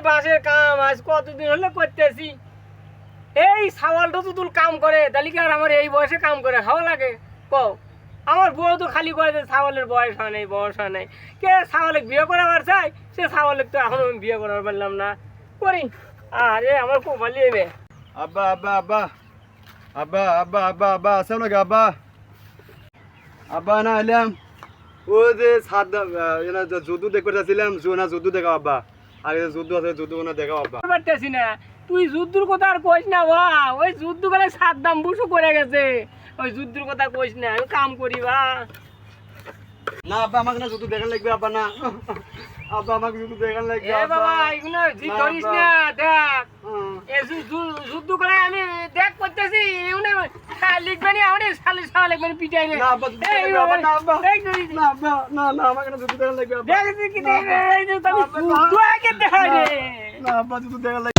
বাসের কাম আজ কতদিন হলো করতেছি। এই ছাওয়ালটা তো তুই কাম করে তাহলে কি আর আমার এই বয়সে কাম করে খাওয়া লাগে কও? আমার বউ তো খালি করে যে ছাওয়ালের বয়স হয় নাই বয়স হয় নাই। কে ছাওয়ালে বিয়ে করাবার চাই, সে ছাওয়ালে তো এখন আমি বিয়ে করার পারলাম না। করি আরে আমার কপালি এবে। আব্বা আব্বা আব্বা আব্বা আব্বা আব্বা আব্বা আসসালামু আলাইকুম আব্বা। আব্বা না এলাম ও যে সাদ এনা যদু দেখতে যাচ্ছিলাম জোনা যদু দেখাও আব্বা। আগে যদু আছে যদু না দেখাও আব্বা। পারতেছি না, তুই যুদ্ধর কথা আর কইস না বা, ওই যুদ্ধ বেলা সাদ্দাম বুসু করে গেছে, ওই যুদ্ধর কথা কইস না, আমি কাম করি বা। না আব্বা আমাকে না যদু দেখান লাগবে আব্বা না আব্বা আমাকে যদু দেখান লাগবে এ বাবা এগুলো জি করিস না, দেখ এই যুদ্ধ করে আমি দেখ করতেছি এগুলো লিখবে না, আমি সালে সালে লিখবে পিটাই রে। না আব্বা যদু দেখান লাগবে আব্বা না আব্বা না আব্বা না না আমাকে না যদু দেখান লাগবে আব্বা। দেখছি কি দেখবে এই যে তুমি তুই আগে দেখাই রে। না আব্বা যদু দেখান লাগবে